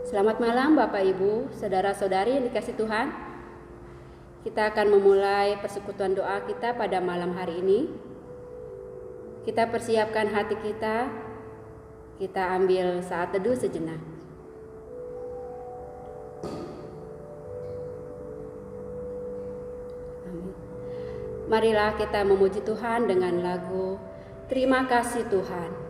Selamat malam Bapak Ibu, saudara-saudari yang dikasih Tuhan. Kita akan memulai persekutuan doa kita pada malam hari ini. Kita persiapkan hati kita, kita ambil saat teduh sejenak. Amin. Marilah kita memuji Tuhan dengan lagu Terima Kasih Tuhan.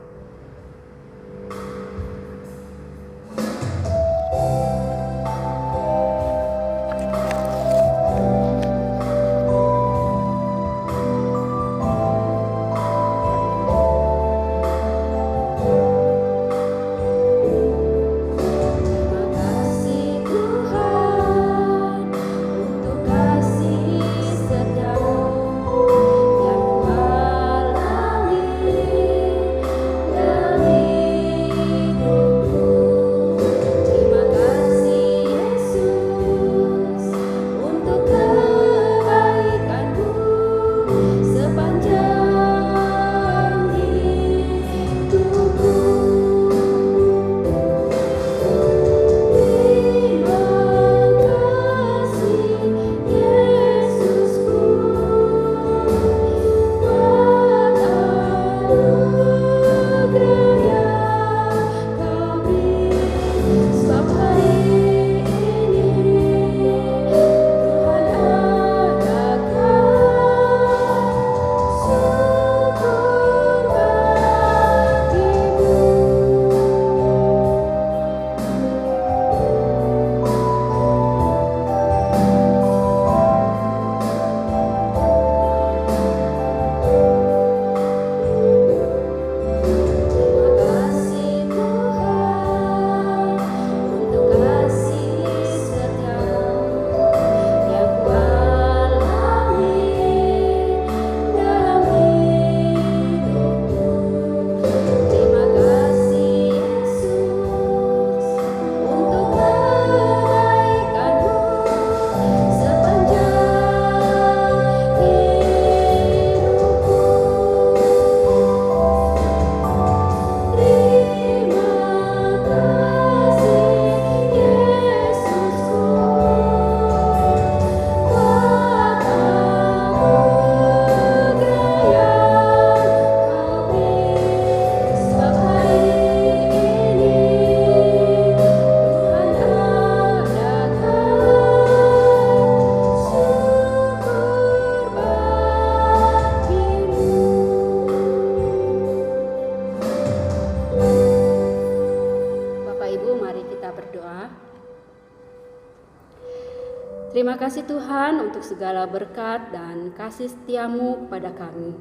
Terima kasih Tuhan untuk segala berkat dan kasih setiamu kepada kami.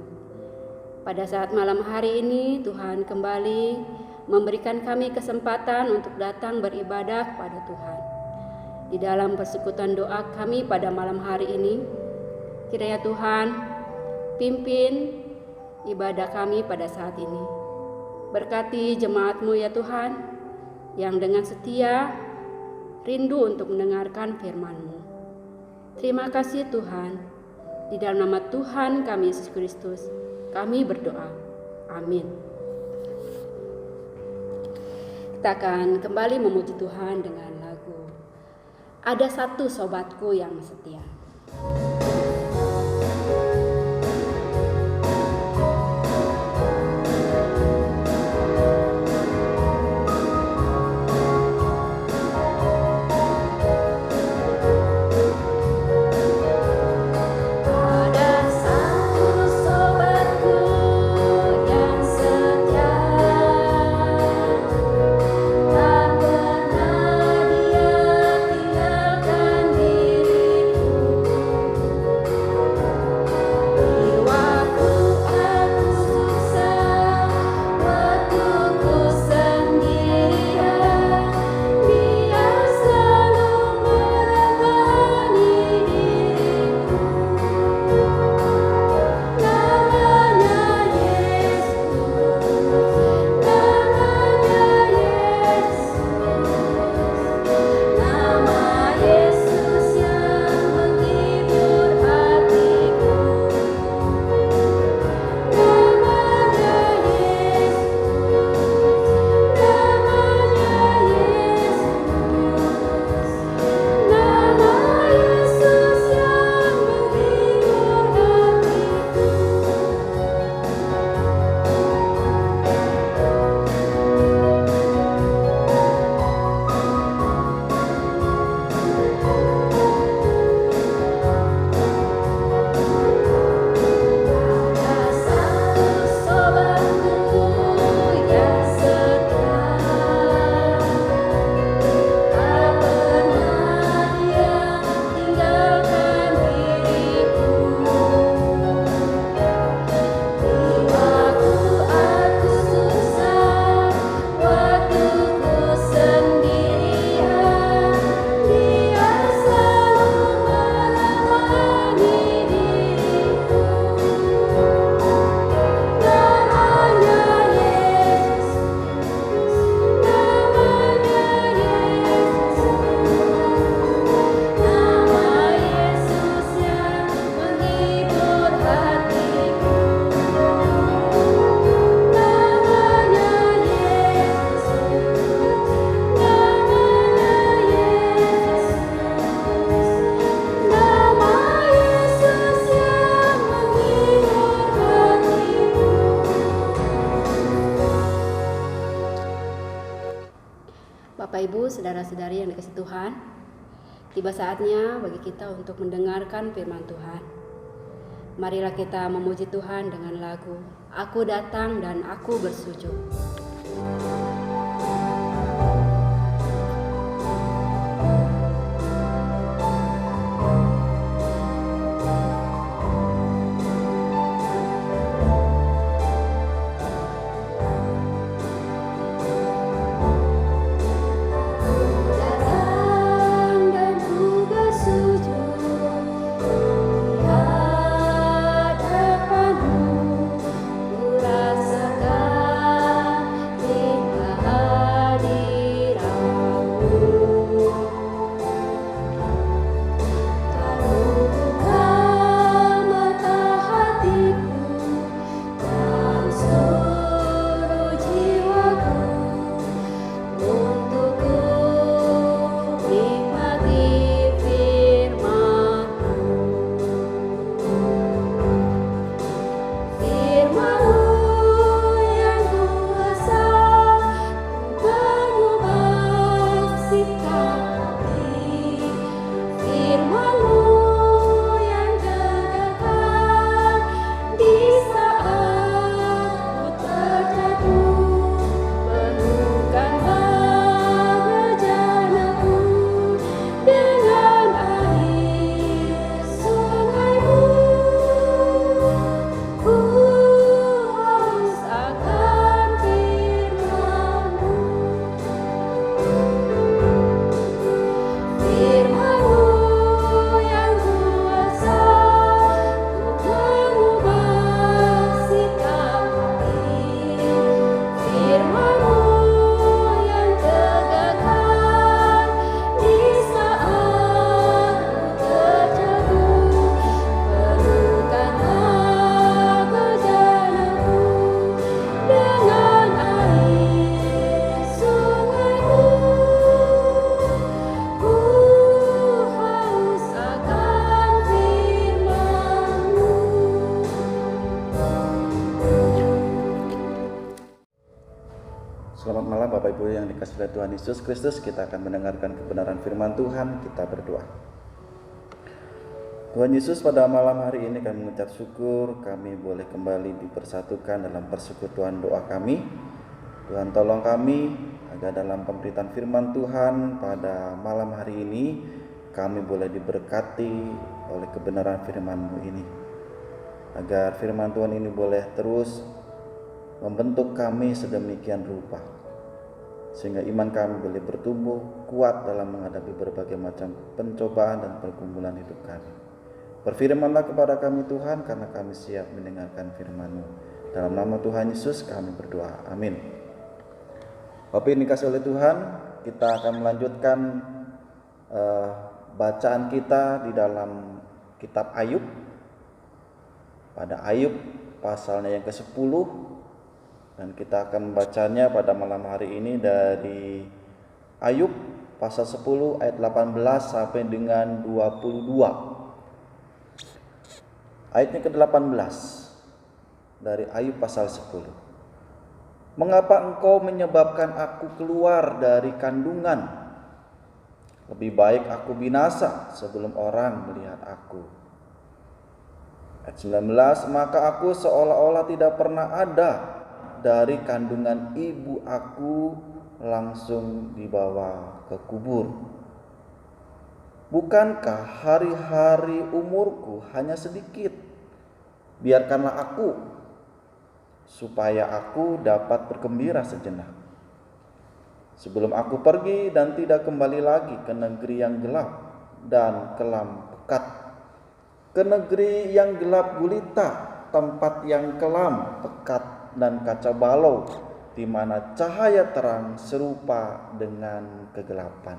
Pada saat malam hari ini Tuhan kembali memberikan kami kesempatan untuk datang beribadah kepada Tuhan. Di dalam persekutuan doa kami pada malam hari ini, kiranya Tuhan pimpin ibadah kami pada saat ini. Berkati jemaat-Mu ya Tuhan, yang dengan setia rindu untuk mendengarkan firman-Mu. Terima kasih Tuhan, di dalam nama Tuhan kami Yesus Kristus, kami berdoa. Amin. Kita akan kembali memuji Tuhan dengan lagu Ada Satu Sobatku Yang Setia. Tak pernah dia tinggalkan diriku. Ibu, saudara-saudari yang dikasihi Tuhan, tiba saatnya bagi kita untuk mendengarkan firman Tuhan. Marilah kita memuji Tuhan dengan lagu Aku Datang dan Aku Bersujud. Selamat malam Bapak Ibu yang dikasihi oleh Tuhan Yesus Kristus. Kita akan mendengarkan kebenaran firman Tuhan. Kita berdoa. Tuhan Yesus, pada malam hari ini kami mengucap syukur kami boleh kembali dipersatukan dalam persekutuan doa kami. Tuhan tolong kami agar dalam pemberitaan firman Tuhan pada malam hari ini kami boleh diberkati oleh kebenaran firman-Mu ini. Agar firman Tuhan ini boleh terus membentuk kami sedemikian rupa, sehingga iman kami boleh bertumbuh kuat dalam menghadapi berbagai macam pencobaan dan pergumulan hidup kami. Berfirmanlah kepada kami Tuhan, karena kami siap mendengarkan firman-Mu. Dalam nama Tuhan Yesus kami berdoa, amin. Bapak yang dikasihi oleh Tuhan, kita akan melanjutkan bacaan kita di dalam kitab Ayub. Pada Ayub pasalnya yang ke-10, dan kita akan membacanya pada malam hari ini dari Ayub pasal 10 ayat 18 sampai dengan 22. Ayatnya ke-18 dari Ayub pasal 10. Mengapa engkau menyebabkan aku keluar dari kandungan? Lebih baik aku binasa sebelum orang melihat aku. Ayat 19, maka aku seolah-olah tidak pernah ada. Dari kandungan ibu aku langsung dibawa ke kubur. Bukankah hari-hari umurku hanya sedikit? Biarkanlah aku, supaya aku dapat bergembira sejenak. Sebelum aku pergi dan tidak kembali lagi ke negeri yang gelap dan kelam pekat, ke negeri yang gelap gulita, tempat yang kelam pekat dan kaca balau, di mana cahaya terang serupa dengan kegelapan.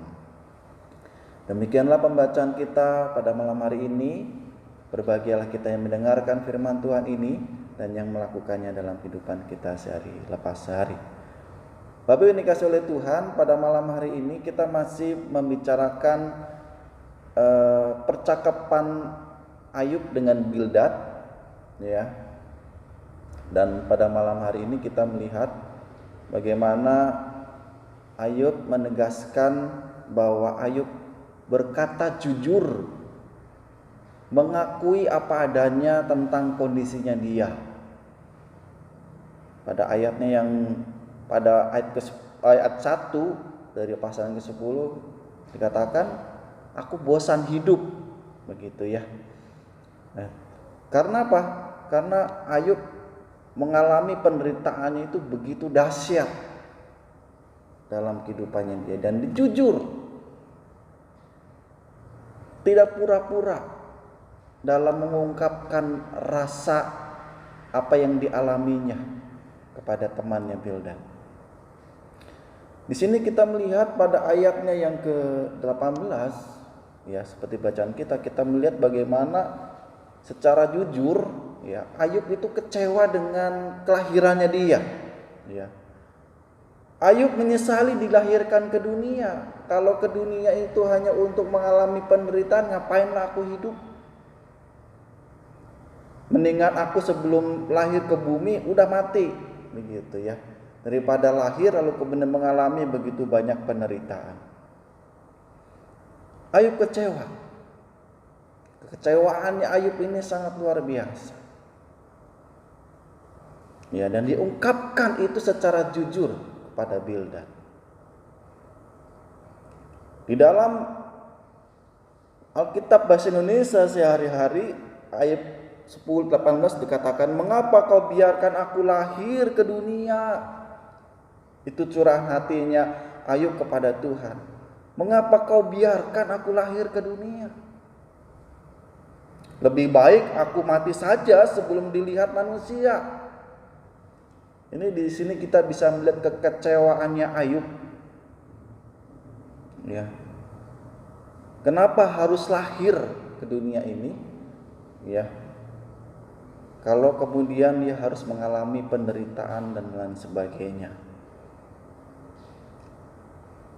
Demikianlah pembacaan kita pada malam hari ini. Berbahagialah kita yang mendengarkan firman Tuhan ini dan yang melakukannya dalam kehidupan kita sehari lepas sehari. Bapak yang dikasihi oleh Tuhan, pada malam hari ini kita masih membicarakan percakapan Ayub dengan Bildad, ya. Dan pada malam hari ini kita melihat bagaimana Ayub menegaskan bahwa Ayub berkata jujur, mengakui apa adanya tentang kondisinya dia. Pada ayatnya yang pada ayat 1 dari pasal ke-10 dikatakan, aku bosan hidup, begitu ya. Nah, karena apa? Karena Ayub mengalami penderitaannya itu begitu dahsyat dalam kehidupannya dia, dan jujur, tidak pura-pura dalam mengungkapkan rasa apa yang dialaminya kepada temannya Bildad. Di sini kita melihat pada ayatnya yang ke-18, ya, seperti bacaan kita melihat bagaimana secara jujur, ya, Ayub itu kecewa dengan kelahirannya dia, ya. Ayub menyesali dilahirkan ke dunia. Kalau ke dunia itu hanya untuk mengalami penderitaan, ngapainlah aku hidup? Mendingan aku sebelum lahir ke bumi udah mati, begitu ya, daripada lahir lalu kemudian mengalami begitu banyak penderitaan. Ayub kecewa. Kekecewaannya Ayub ini sangat luar biasa. Ya, dan diungkapkan itu secara jujur kepada Bildad. Di dalam Alkitab Bahasa Indonesia sehari-hari ayat 10-18 dikatakan, mengapa kau biarkan aku lahir ke dunia? Itu curahan hatinya Ayub kepada Tuhan. Mengapa kau biarkan aku lahir ke dunia? Lebih baik aku mati saja sebelum dilihat manusia. Ini di sini kita bisa melihat kekecewaannya Ayub. Ya. Kenapa harus lahir ke dunia ini? Ya. Kalau kemudian dia harus mengalami penderitaan dan lain sebagainya.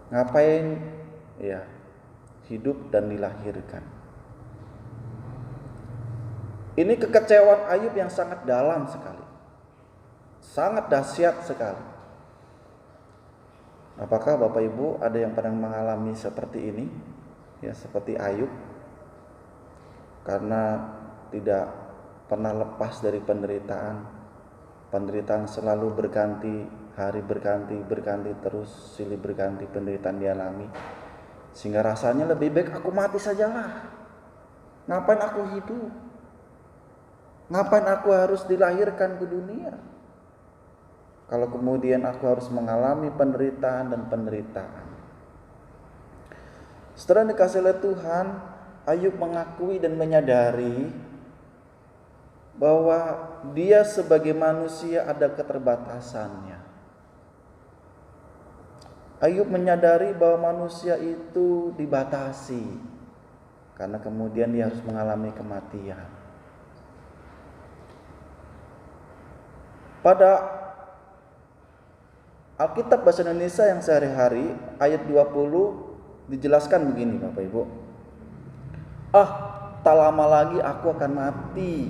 Ngapain ya hidup dan dilahirkan? Ini kekecewaan Ayub yang sangat dalam sekali. Sangat dahsyat sekali. Apakah Bapak Ibu ada yang pernah mengalami seperti ini? Ya, seperti Ayub. Karena tidak pernah lepas dari penderitaan. Penderitaan selalu berganti, hari berganti terus, silih berganti penderitaan dialami. Sehingga rasanya lebih baik aku mati sajalah. Ngapain aku hidup? Ngapain aku harus dilahirkan ke dunia? Kalau kemudian aku harus mengalami penderitaan dan penderitaan. Setelah dikasih oleh Tuhan, Ayub mengakui dan menyadari bahwa dia sebagai manusia ada keterbatasannya. Ayub menyadari bahwa manusia itu dibatasi, karena kemudian dia harus mengalami kematian. Pada Alkitab Bahasa Indonesia yang sehari-hari ayat 20 dijelaskan begini Bapak Ibu. Tak lama lagi aku akan mati.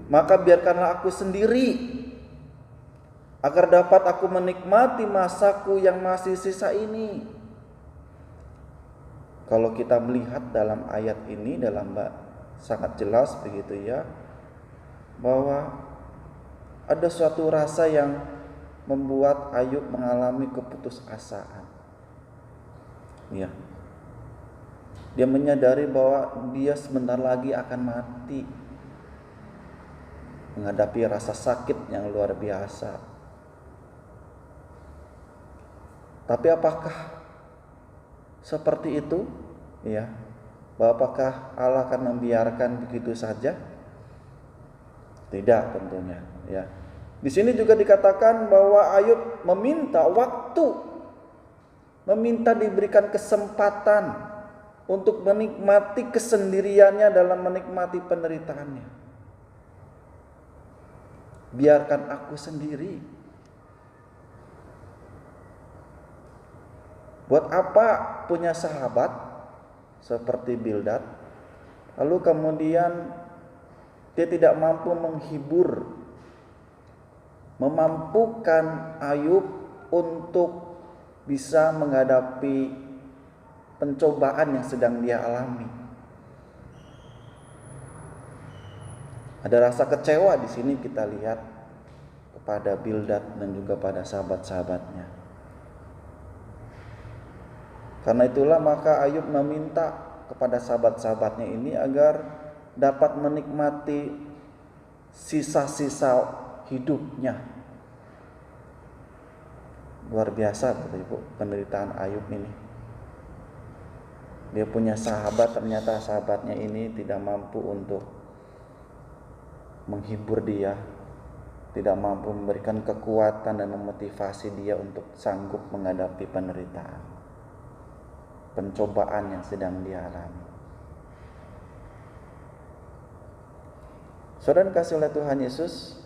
Maka biarkanlah aku sendiri agar dapat aku menikmati masaku yang masih sisa ini. Kalau kita melihat dalam ayat ini sangat jelas begitu ya, bahwa ada suatu rasa yang membuat Ayub mengalami keputusasaan. Ya. Dia menyadari bahwa dia sebentar lagi akan mati, menghadapi rasa sakit yang luar biasa. Tapi apakah seperti itu? Ya. Apakah Allah akan membiarkan begitu saja? Tidak tentunya, ya. Di sini juga dikatakan bahwa Ayub meminta waktu, meminta diberikan kesempatan untuk menikmati kesendiriannya dalam menikmati penderitaannya. Biarkan aku sendiri. Buat apa punya sahabat seperti Bildad, lalu kemudian dia tidak mampu menghibur, memampukan Ayub untuk bisa menghadapi pencobaan yang sedang dia alami. Ada rasa kecewa di sini kita lihat kepada Bildad dan juga pada sahabat-sahabatnya. Karena itulah maka Ayub meminta kepada sahabat-sahabatnya ini agar dapat menikmati sisa-sisa hidupnya. Luar biasa Bapak Ibu penderitaan Ayub ini. Dia punya sahabat, ternyata sahabatnya ini tidak mampu untuk menghibur dia, tidak mampu memberikan kekuatan dan memotivasi dia untuk sanggup menghadapi penderitaan, pencobaan yang sedang dia alami. Saudara kasih oleh Tuhan Yesus,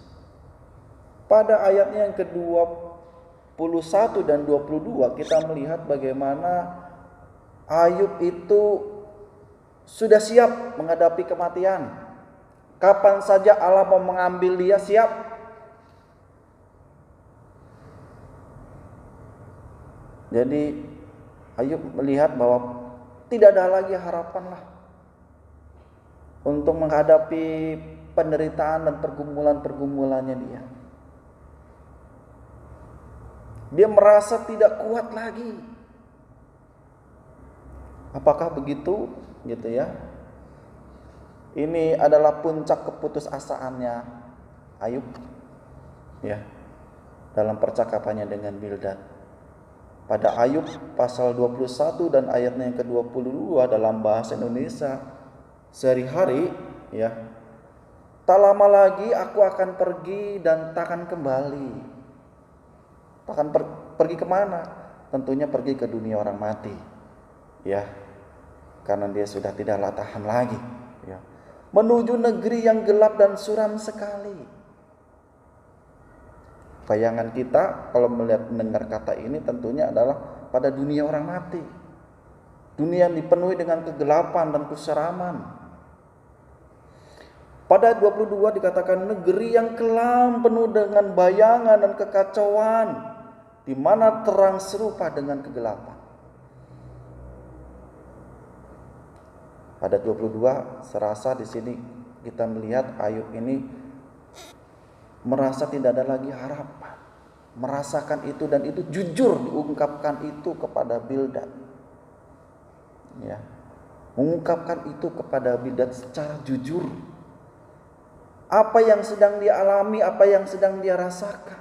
pada ayatnya yang ke-21 dan 22 kita melihat bagaimana Ayub itu sudah siap menghadapi kematian. Kapan saja Allah mau mengambil dia, siap. Jadi Ayub melihat bahwa tidak ada lagi harapan lah untuk menghadapi penderitaan dan pergumulan-pergumulannya dia. Dia merasa tidak kuat lagi. Apakah begitu? Gitu ya. Ini adalah puncak keputusasaannya Ayub, ya, dalam percakapannya dengan Bildad. Pada Ayub pasal 21 dan ayatnya yang ke-22 dalam bahasa Indonesia sehari-hari, ya. Tak lama lagi aku akan pergi dan takkan kembali. Takkan pergi kemana? Tentunya pergi ke dunia orang mati, ya, karena dia sudah tidaklah tahan lagi, ya. Menuju negeri yang gelap dan suram sekali. Bayangan kita kalau mendengar kata ini tentunya adalah pada dunia orang mati. Dunia yang dipenuhi dengan kegelapan dan keseraman. Pada ayat 22 dikatakan negeri yang kelam penuh dengan bayangan dan kekacauan, di mana terang serupa dengan kegelapan. Pada 22 serasa di sini kita melihat Ayub ini merasa tidak ada lagi harapan, merasakan itu dan itu jujur diungkapkan itu kepada Bildad, ya, mengungkapkan itu kepada Bildad secara jujur. Apa yang sedang dia alami, apa yang sedang dia rasakan.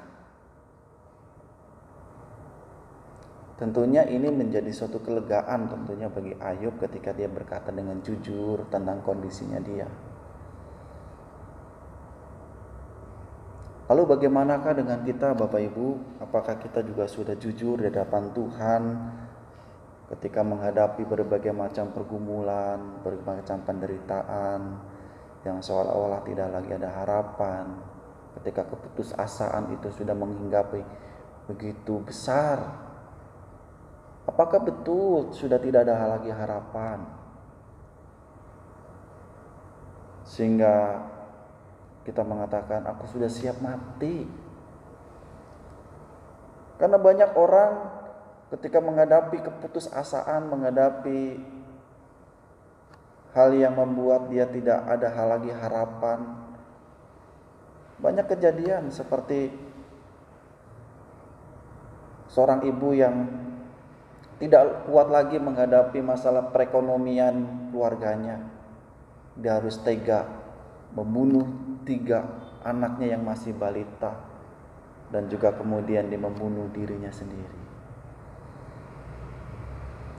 Tentunya ini menjadi suatu kelegaan tentunya bagi Ayub ketika dia berkata dengan jujur tentang kondisinya dia. Lalu bagaimanakah dengan kita Bapak Ibu? Apakah kita juga sudah jujur di hadapan Tuhan ketika menghadapi berbagai macam pergumulan, berbagai macam penderitaan yang seolah-olah tidak lagi ada harapan, ketika keputusasaan itu sudah menghinggapi begitu besar? Apakah betul sudah tidak ada lagi harapan? Sehingga kita mengatakan aku sudah siap mati. Karena banyak orang ketika menghadapi keputusasaan, menghadapi hal yang membuat dia tidak ada lagi harapan. Banyak kejadian seperti seorang ibu yang tidak kuat lagi menghadapi masalah perekonomian keluarganya. Dia harus tega membunuh 3 anaknya yang masih balita, dan juga kemudian dia membunuh dirinya sendiri.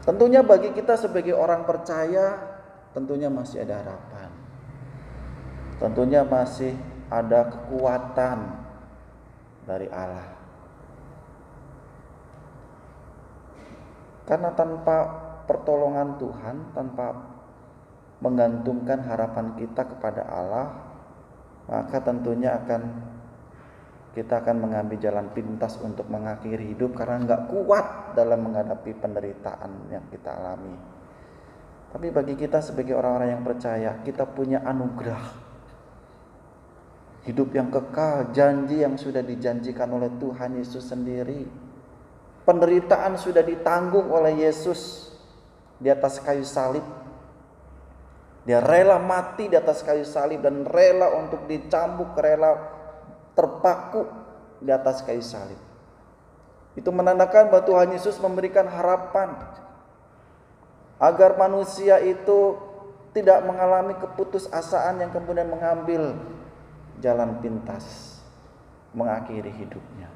Tentunya bagi kita sebagai orang percaya, tentunya masih ada harapan. Tentunya masih ada kekuatan dari Allah. Karena tanpa pertolongan Tuhan, tanpa menggantungkan harapan kita kepada Allah, maka tentunya kita akan mengambil jalan pintas untuk mengakhiri hidup karena nggak kuat dalam menghadapi penderitaan yang kita alami. Tapi bagi kita sebagai orang-orang yang percaya, kita punya anugerah hidup yang kekal, janji yang sudah dijanjikan oleh Tuhan Yesus sendiri. penderitaan sudah ditanggung oleh Yesus di atas kayu salib. Dia rela mati di atas kayu salib dan rela untuk dicambuk, rela terpaku di atas kayu salib. Itu menandakan bahwa Tuhan Yesus memberikan harapan agar manusia itu tidak mengalami keputusasaan yang kemudian mengambil jalan pintas, mengakhiri hidupnya.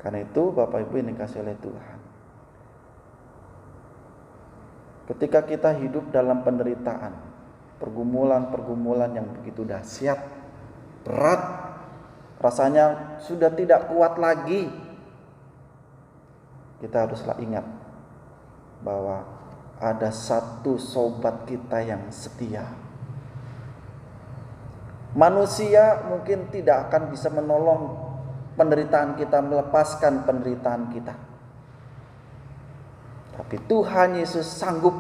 Karena itu Bapak Ibu yang dikasihi oleh Tuhan, ketika kita hidup dalam penderitaan, pergumulan-pergumulan yang begitu dahsyat, berat, rasanya sudah tidak kuat lagi, kita haruslah ingat bahwa ada satu sobat kita yang setia. Manusia mungkin tidak akan bisa menolong penderitaan kita, melepaskan penderitaan kita. Tapi Tuhan Yesus sanggup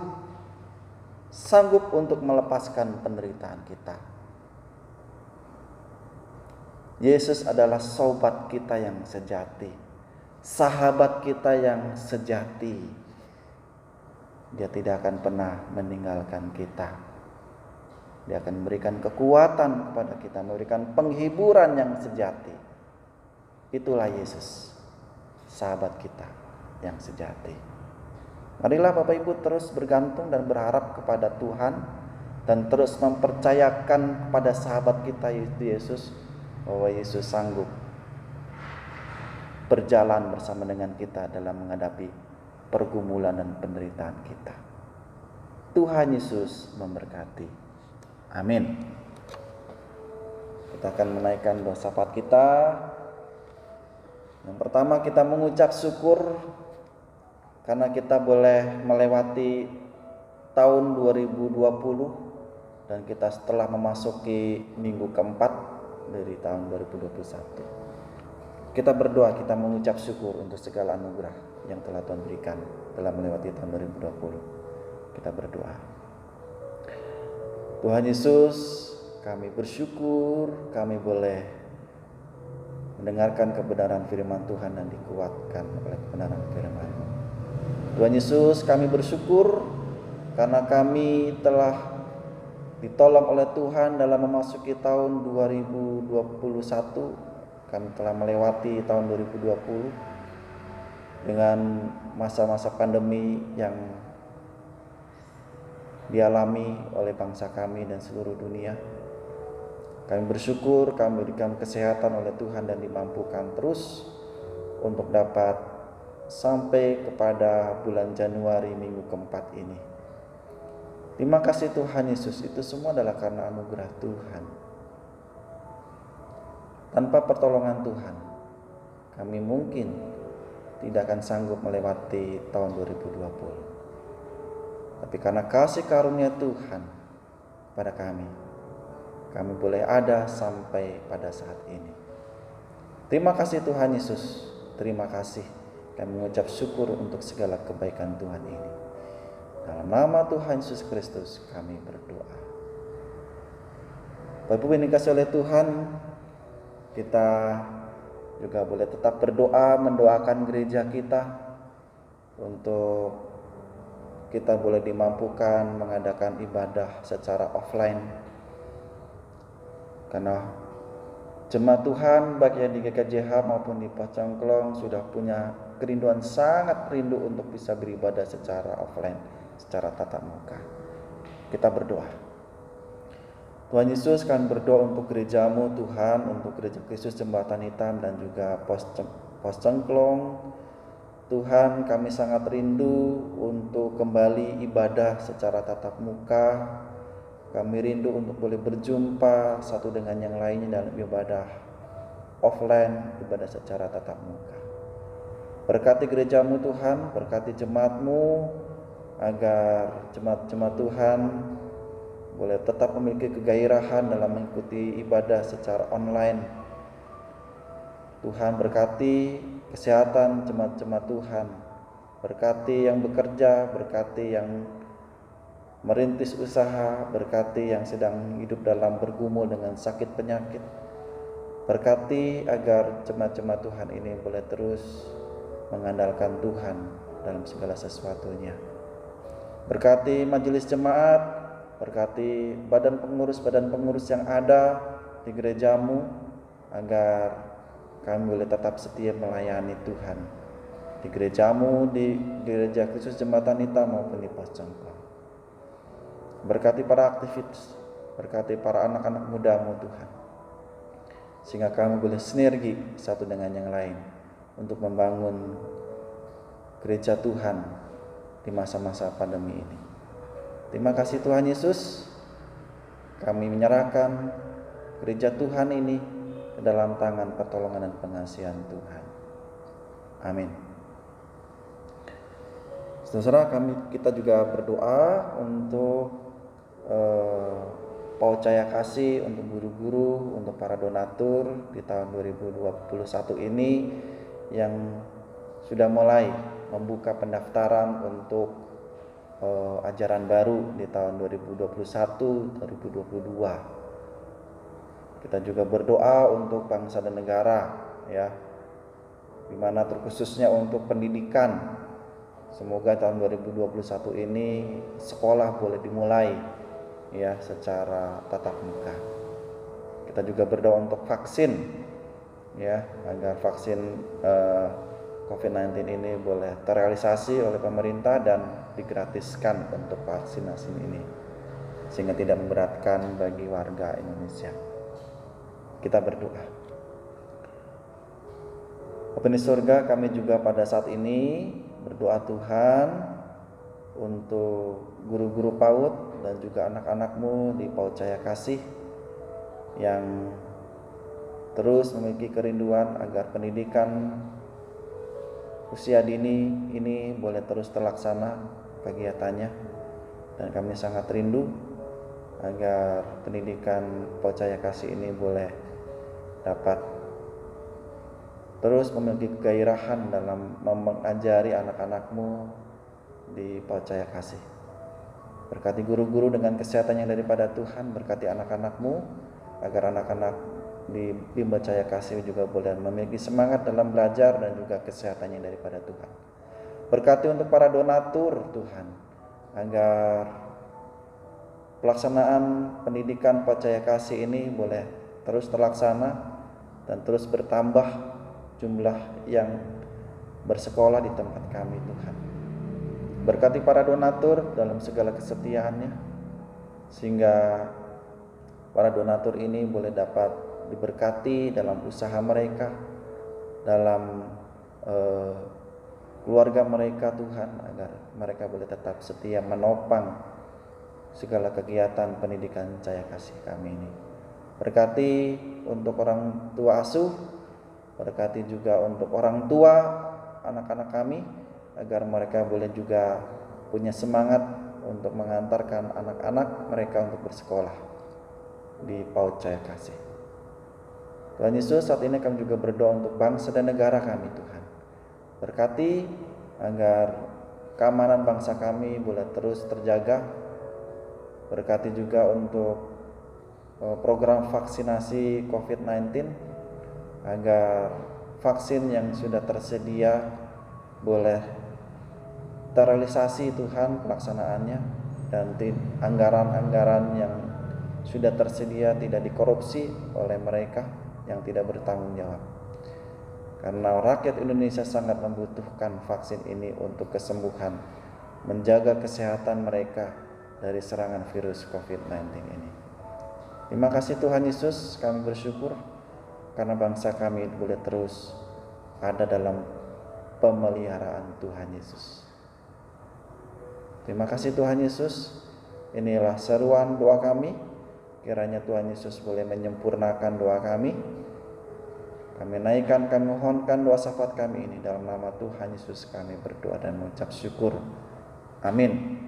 untuk melepaskan penderitaan kita. Yesus adalah sobat kita yang sejati, sahabat kita yang sejati. Dia tidak akan pernah meninggalkan kita. Dia akan memberikan kekuatan kepada kita, memberikan penghiburan yang sejati. Itulah Yesus, sahabat kita yang sejati. Marilah Bapak Ibu terus bergantung dan berharap kepada Tuhan, dan terus mempercayakan kepada sahabat kita yaitu Yesus, bahwa Yesus sanggup berjalan bersama dengan kita dalam menghadapi pergumulan dan penderitaan kita. Tuhan Yesus memberkati. Amin. Kita akan menaikkan doa syafaat kita. Yang pertama, kita mengucap syukur karena kita boleh melewati tahun 2020 dan kita setelah memasuki minggu keempat dari tahun 2021. Kita berdoa, kita mengucap syukur untuk segala anugerah yang telah Tuhan berikan dalam melewati tahun 2020. Kita berdoa. Tuhan Yesus, kami bersyukur kami boleh mendengarkan kebenaran firman Tuhan dan dikuatkan oleh kebenaran firman-Mu. Tuhan Yesus, kami bersyukur karena kami telah ditolong oleh Tuhan dalam memasuki tahun 2021. Kami telah melewati tahun 2020 dengan masa-masa pandemi yang dialami oleh bangsa kami dan seluruh dunia. Kami bersyukur kami diberikan kesehatan oleh Tuhan dan dimampukan terus untuk dapat sampai kepada bulan Januari minggu keempat ini. Terima kasih Tuhan Yesus, itu semua adalah karena anugerah Tuhan. Tanpa pertolongan Tuhan, kami mungkin tidak akan sanggup melewati tahun 2020. Tapi karena kasih karunia Tuhan pada kami boleh ada sampai pada saat ini. Terima kasih Tuhan Yesus, terima kasih. Kami mengucap syukur untuk segala kebaikan Tuhan ini. Dalam nama Tuhan Yesus Kristus kami berdoa. Bapak Ibu yang dikasihi oleh Tuhan, kita juga boleh tetap berdoa, mendoakan gereja kita untuk kita boleh dimampukan mengadakan ibadah secara offline. Karena jemaat Tuhan baik yang di GKJH maupun di Pacangklong sudah punya kerinduan, sangat rindu untuk bisa beribadah secara offline, secara tatap muka. Kita berdoa. Tuhan Yesus, kami berdoa untuk gereja-Mu Tuhan, untuk gereja Kristus Jembatan Hitam dan juga Pos Cengklong. Tuhan, kami sangat rindu untuk kembali ibadah secara tatap muka. Kami rindu untuk boleh berjumpa satu dengan yang lainnya dalam ibadah offline, ibadah secara tatap muka. Berkati gereja-Mu Tuhan, berkati jemaat-Mu, agar jemaat-jemaat Tuhan boleh tetap memiliki kegairahan dalam mengikuti ibadah secara online. Tuhan berkati kesehatan jemaat-jemaat Tuhan, berkati yang bekerja, berkati yang merintis usaha, berkati yang sedang hidup dalam bergumul dengan sakit penyakit. Berkati agar jemaat-jemaat Tuhan ini boleh terus mengandalkan Tuhan dalam segala sesuatunya. Berkati majelis jemaat, berkati badan pengurus yang ada di gerejamu, agar kami boleh tetap setia melayani Tuhan di gerejamu, di gereja Kristus Jembatan Hitam maupun di Pos Congklong. Berkati para aktivis, berkati para anak-anak mudamu Tuhan, sehingga kami boleh sinergi satu dengan yang lain untuk membangun gereja Tuhan di masa-masa pandemi ini. Terima kasih Tuhan Yesus. Kami menyerahkan gereja Tuhan ini ke dalam tangan pertolongan dan pengasihan Tuhan. Amin. Saudara, kita juga berdoa untuk Paut Cahaya Kasih, untuk guru-guru, untuk para donatur di tahun 2021 ini yang sudah mulai membuka pendaftaran untuk ajaran baru di tahun 2021-2022. Kita juga berdoa untuk bangsa dan negara, ya, di mana terkhususnya untuk pendidikan. Semoga tahun 2021 ini sekolah boleh dimulai, ya, secara tatap muka. Kita juga berdoa untuk vaksin, ya, agar vaksin COVID-19 ini boleh terrealisasi oleh pemerintah dan digratiskan untuk vaksinasi ini, sehingga tidak memberatkan bagi warga Indonesia. Kita berdoa. Bapa di surga, kami juga pada saat ini berdoa Tuhan untuk guru-guru PAUD dan juga anak-anak-Mu di Paut Cahaya Kasih yang terus memiliki kerinduan agar pendidikan usia dini ini boleh terus terlaksana kegiatannya, dan kami sangat rindu agar pendidikan Paut Cahaya Kasih ini boleh dapat terus memiliki kegairahan dalam mengajari anak-anak-Mu di Paut Cahaya Kasih. Berkati guru-guru dengan kesehatan yang daripada Tuhan, berkati anak-anak-Mu agar anak-anak di Bimbel Cahaya Kasih juga boleh memiliki semangat dalam belajar dan juga kesehatan yang daripada Tuhan. Berkati untuk para donatur Tuhan, agar pelaksanaan pendidikan Paut Cahaya Kasih ini boleh terus terlaksana dan terus bertambah jumlah yang bersekolah di tempat kami Tuhan. Berkati para donatur dalam segala kesetiaannya, sehingga para donatur ini boleh dapat diberkati dalam usaha mereka, dalam keluarga mereka Tuhan, agar mereka boleh tetap setia menopang segala kegiatan pendidikan Cahaya Kasih kami ini. Berkati untuk orang tua asuh, berkati juga untuk orang tua anak-anak kami, agar mereka boleh juga punya semangat untuk mengantarkan anak-anak mereka untuk bersekolah di Paut Cahaya Kasih. Tuhan Yesus, saat ini kami juga berdoa untuk bangsa dan negara kami Tuhan. Berkati agar keamanan bangsa kami boleh terus terjaga. Berkati juga untuk program vaksinasi COVID-19, agar vaksin yang sudah tersedia boleh terrealisasi Tuhan pelaksanaannya, dan anggaran-anggaran yang sudah tersedia tidak dikorupsi oleh mereka yang tidak bertanggung jawab. Karena rakyat Indonesia sangat membutuhkan vaksin ini untuk kesembuhan, menjaga kesehatan mereka dari serangan virus COVID-19 ini. Terima kasih Tuhan Yesus, kami bersyukur karena bangsa kami boleh terus ada dalam pemeliharaan Tuhan Yesus. Terima kasih Tuhan Yesus. Inilah seruan doa kami. Kiranya Tuhan Yesus boleh menyempurnakan doa kami. Kami naikkan, kami mohonkan doa syafaat kami ini dalam nama Tuhan Yesus kami berdoa dan mengucap syukur. Amin.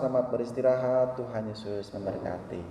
selamat beristirahat. Tuhan Yesus memberkati.